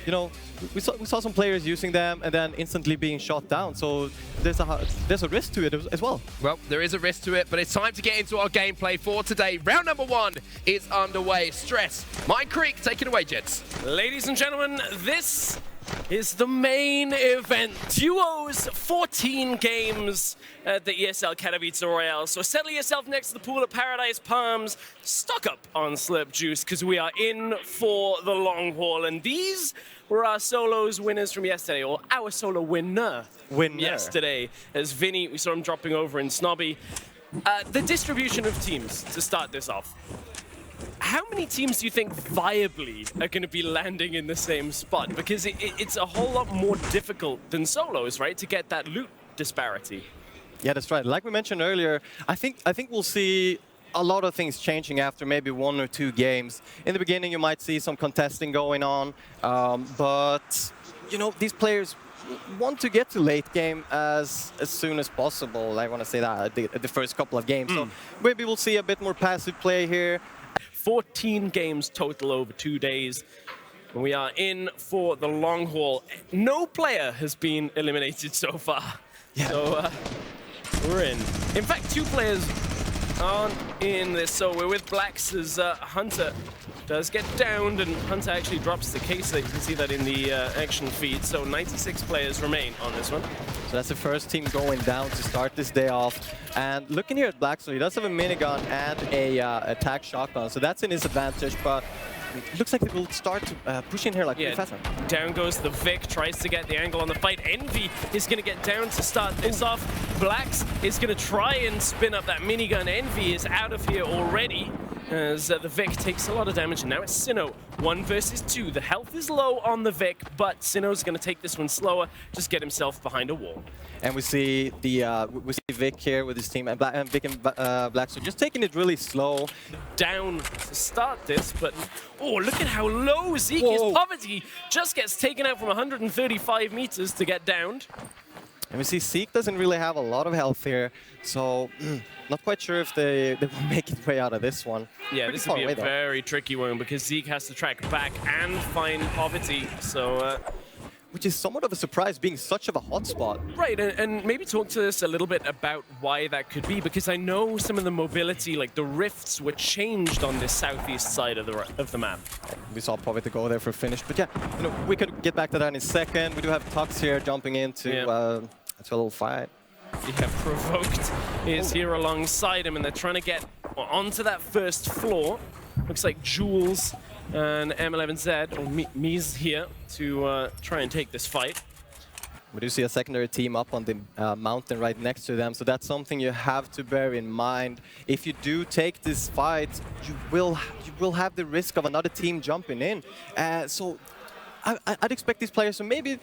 you know, we saw some players using them and then instantly being shot down. So there's a risk to it as well. Well, there is a risk to it, but it's time to get into our gameplay for today. Round number 1 is underway. Stress, Mine Creek, take it away, gents. Ladies and gentlemen, this is the main event. Duos, 14 games at the ESL Katowice Royale. So settle yourself next to the pool at Paradise Palms, stock up on Slurp Juice, because we are in for the long haul. And these were our solos winners from yesterday, or our solo winner yesterday. As Vinny, we saw him dropping over in Snobby. The distribution of teams, to start this off. How many teams do you think viably are going to be landing in the same spot? Because it's a whole lot more difficult than solos, right, to get that loot disparity. Yeah, that's right. Like we mentioned earlier, I think we'll see a lot of things changing after maybe 1 or 2 games. In the beginning, you might see some contesting going on, but you know, these players want to get to late game as soon as possible. I want to say that at the first couple of games. So maybe we'll see a bit more passive play here. 14 games total over 2 days. We are in for the long haul. No player has been eliminated so far. Yeah. So we're in. In fact, 2 players aren't in this. So we're with Blacks as Hunter does get downed, and Hunter actually drops the case. You can see that in the action feed. So 96 players remain on this one. So that's the first team going down to start this day off. And looking here at Black, so he does have a minigun and a attack shotgun. So that's in his advantage, but it looks like they will start to push in here like pretty fast. Down goes the Vic, tries to get the angle on the fight. Envy is going to get down to start this off. Blacks is going to try and spin up that minigun. Envy is out of here already, as the Vic takes a lot of damage. And now it's Sinnoh, 1 versus 2. The health is low on the Vic, but Sinnoh's going to take this one slower, just get himself behind a wall. And we see Vic here with his team, and Vic and Black, so just taking it really slow. Down to start this, but oh, look at how low Zeke is. Poverty just gets taken out from 135 meters to get downed. And we see Zeke doesn't really have a lot of health here, so not quite sure if they will make it way out of this one. Yeah, this would be a very tricky one because Zeke has to track back and find Poverty, so... which is somewhat of a surprise, being such of a hotspot. Right, and maybe talk to us a little bit about why that could be, because I know some of the mobility, like the rifts, were changed on this southeast side of the map. We saw Poverty go there for a finish, but yeah, you know, we could get back to that in a second. We do have Tux here jumping into a little fight. Yeah, Provoked is here alongside him, and they're trying to get onto that first floor. Looks like Jules and M11Z, or Mies here, to try and take this fight. We do see a secondary team up on the mountain right next to them, so that's something you have to bear in mind. If you do take this fight, you will have the risk of another team jumping in. So I'd expect these players to maybe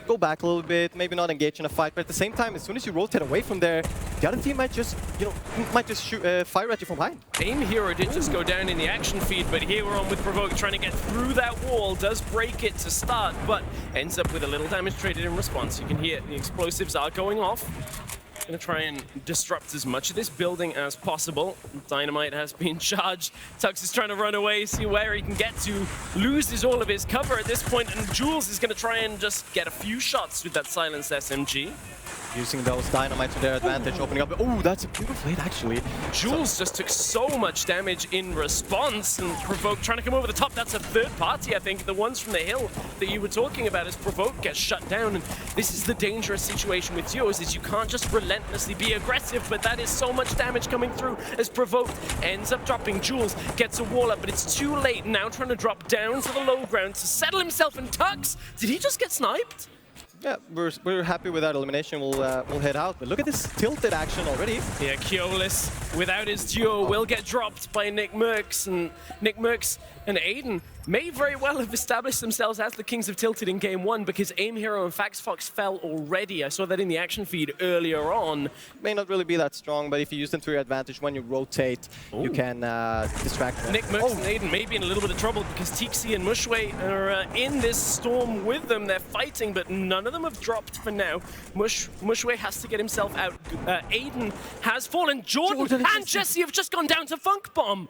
go back a little bit, maybe not engage in a fight, but at the same time, as soon as you rotate away from there, the other team might just, you know, shoot, fire at you from behind. Aim Hero did just go down in the action feed, but here we're on with Provoke trying to get through that wall, does break it to start, but ends up with a little damage traded in response. You can hear the explosives are going off. Gonna try and disrupt as much of this building as possible. Dynamite has been charged. Tux is trying to run away, see where he can get to. Loses all of his cover at this point, and Jules is gonna try and just get a few shots with that silenced SMG. Using those Dynamite to their advantage, opening up. Oh, that's a beautiful hit, actually. Jules just took so much damage in response, and Provoke trying to come over the top. That's a third party, I think. The ones from the hill that you were talking about as Provoke gets shut down. And this is the dangerous situation with duos, is you can't just relentlessly be aggressive, but that is so much damage coming through as Provoke ends up dropping. Jules gets a wall up, but it's too late. Now trying to drop down to the low ground to settle himself in Tux. Did he just get sniped? Yeah, we're happy with that elimination. We'll head out. But look at this tilted action already. Yeah, Keolis, without his duo, will get dropped by Nick Merckx. And Nick Merckx and Aiden may very well have established themselves as the Kings of Tilted in Game 1 because Aim Hero and Fax Fox fell already. I saw that in the action feed earlier on. May not really be that strong, but if you use them to your advantage when you rotate, you can distract them. Nick Merckx and Aiden may be in a little bit of trouble because Tixi and Mushway are in this storm with them. They're fighting, but none of them have dropped for now. Mushway has to get himself out. Aiden has fallen. Jordan and Jesse have just gone down to Funk Bomb.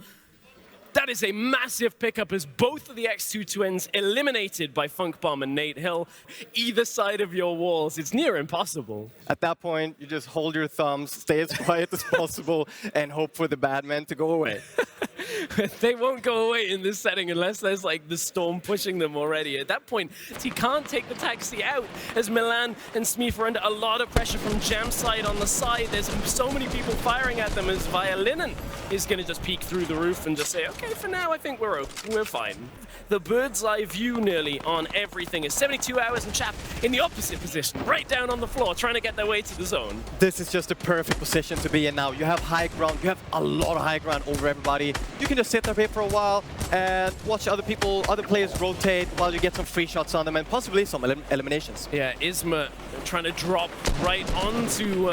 That is a massive pickup as both of the X2 twins eliminated by Funk Bomb and Nate Hill. Either side of your walls, it's near impossible. At that point, you just hold your thumbs, stay as quiet as possible, and hope for the bad men to go away. They won't go away in this setting unless there's like the storm pushing them already. At that point, he can't take the taxi out as Milan and Smeef are under a lot of pressure from Jam side on the side. There's so many people firing at them as Violinen is going to just peek through the roof and just say, okay, for now I think we're fine. The bird's eye view nearly on everything is 72 hours and Chap in the opposite position, right down on the floor, trying to get their way to the zone. This is just a perfect position to be in now. You have high ground, you have a lot of high ground over everybody. You can just sit up here for a while and watch other players rotate while you get some free shots on them and possibly some eliminations. Yeah, Isma trying to drop right onto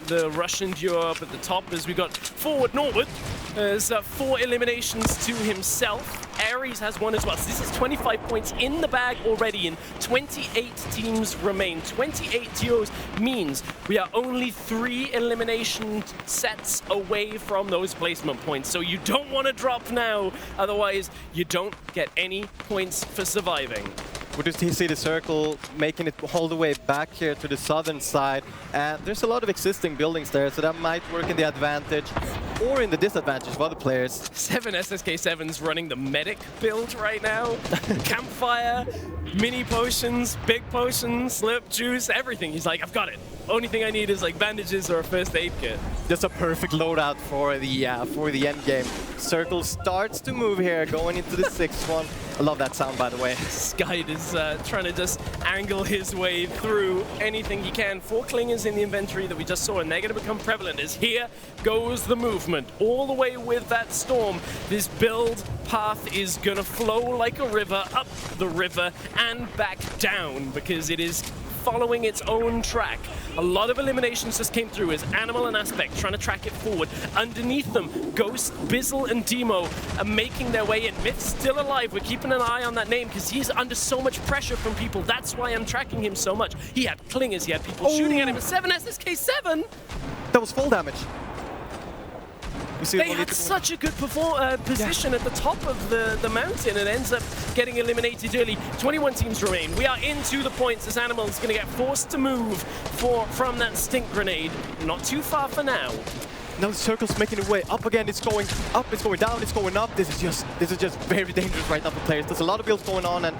the Russian duo up at the top as we got forward Norwood. There's 4 eliminations to himself. Ares has 1 as well. So this is 25 points in the bag already, and 28 teams remain. 28 duos means we are only 3 elimination sets away from those placement points. So you don't want to drop now, otherwise you don't get any points for surviving. We just see the circle making it all the way back here to the southern side, and there's a lot of existing buildings there, so that might work in the advantage or in the disadvantage of other players. 7 SSK7's running the medic build right now. Campfire, mini potions, big potions, slurp juice, everything. He's like, I've got it. Only thing I need is like bandages or a first aid kit. Just a perfect loadout for the end game. Circle starts to move here, going into the 6th one. I love that sound, by the way. Skyd is trying to just angle his way through anything he can. 4 clingers in the inventory that we just saw, and they're going to become prevalent as here goes the movement. All the way with that storm. This build path is going to flow like a river, up the river and back down, because it is following its own track. A lot of eliminations just came through as Animal and Aspect trying to track it forward. Underneath them, Ghost, Bizzle, and Demo are making their way in. Myth's still alive. We're keeping an eye on that name because he's under so much pressure from people. That's why I'm tracking him so much. He had clingers, he had people shooting at him. 7 SSK7! That was full damage. They had such a good position at the top of the mountain and ends up getting eliminated early. 21 teams remain. We are into the points as Animal's going to get forced to move from that stink grenade. Not too far for now. Now the circle's making its way up again. It's going up, it's going down, it's going up. This is just very dangerous right now for players. There's a lot of builds going on, and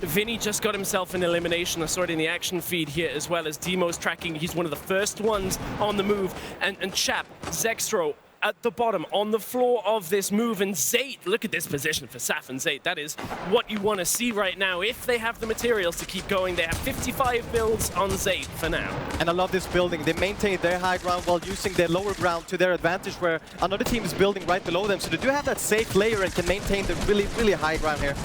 Vinny just got himself an elimination. I saw it in the action feed here as well as Demo's tracking. He's one of the first ones on the move. And Chap, Zextro, at the bottom, on the floor of this move, and Zayt, look at this position for Saf and Zayt. That is what you want to see right now. If they have the materials to keep going, they have 55 builds on Zayt for now. And I love this building. They maintain their high ground while using their lower ground to their advantage, where another team is building right below them. So they do have that safe layer and can maintain the really, really high ground here.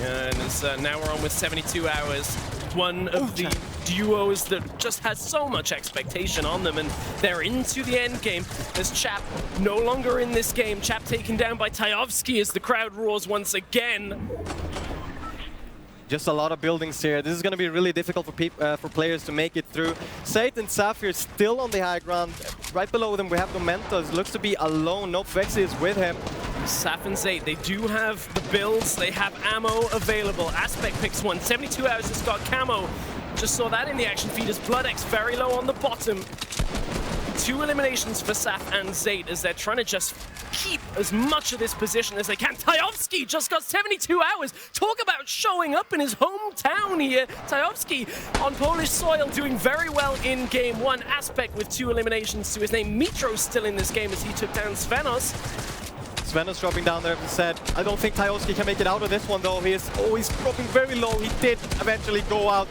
Yeah, and now we're on with 72 hours. One of the duos that just has so much expectation on them, and they're into the end game as Chap no longer in this game. Chap taken down by Tajovsky as the crowd roars once again. Just a lot of buildings here. This is going to be really difficult for players to make it through. Zayt and Sapphire still on the high ground. Right below them we have Momentos. Looks to be alone. No Vexy is with him. Saf and Zayt, they do have the builds, they have ammo available. Aspect picks one, 72 hours has got camo. Just saw that in the action feed as BloodX very low on the bottom. 2 eliminations for Saf and Zayt as they're trying to just keep as much of this position as they can. Tajovsky just got 72 hours. Talk about showing up in his hometown here. Tajovsky on Polish soil doing very well in game 1. Aspect with 2 eliminations to his name. Mitro's still in this game as he took down Svenos. Svenos dropping down there, as I said. I don't think Tajovsky can make it out of this one, though. He's dropping very low. He did eventually go out.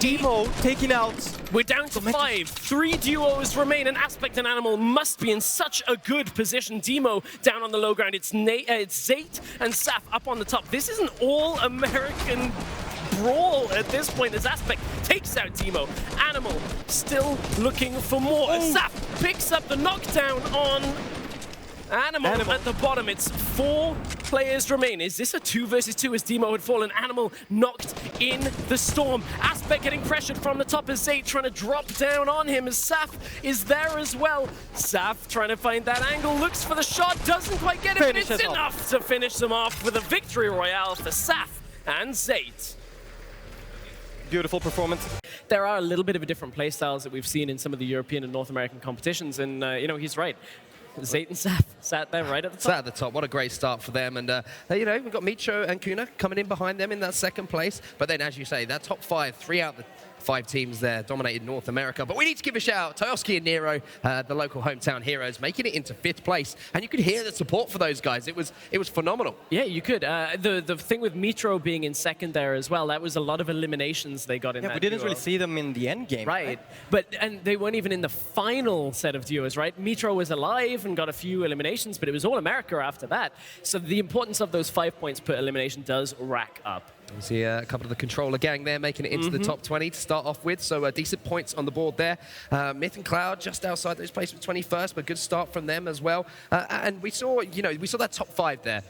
Demo taking out. We're down to 5. 3 duos remain. An Aspect and Animal must be in such a good position. Demo down on the low ground. It's Zayt and Saf up on the top. This is an all-American brawl at this point as Aspect takes out Demo. Animal still looking for more. Saf picks up the knockdown on Animal at the bottom. It's 4 players remain. Is this a 2 versus 2 as Demo had fallen? Animal knocked in the storm. Aspect getting pressured from the top as Zayt trying to drop down on him as Saf is there as well. Saf trying to find that angle, looks for the shot, doesn't quite get it, but it's enough to finish them off with a victory royale for Saf and Zayt. Beautiful performance. There are a little bit of a different play styles that we've seen in some of the European and North American competitions, and you know, he's right. Zayt and Saf sat there right at the top. Sat at the top. What a great start for them. And, you know, we've got Micho and Kuna coming in behind them in that second place. But then, as you say, that top 5, 3 out of the 5 teams there dominated North America. But we need to give a shout out to Toyoski and Nero, the local hometown heroes, making it into 5th place. And you could hear the support for those guys. It was phenomenal. Yeah, you could. The thing with Mitro being in second there as well, that was a lot of eliminations they got in that we didn't duo. really see them in the end game. Right. And they weren't even in the final set of duos, right? Mitro was alive and got a few eliminations, but it was all America after that. So the importance of those 5 points per elimination does rack up. You see a couple of the controller gang there making it into the top 20 to start off with, so decent points on the board there. Myth and Cloud just outside those places with 21st, but good start from them as well. And we saw, you know, that top 5 there.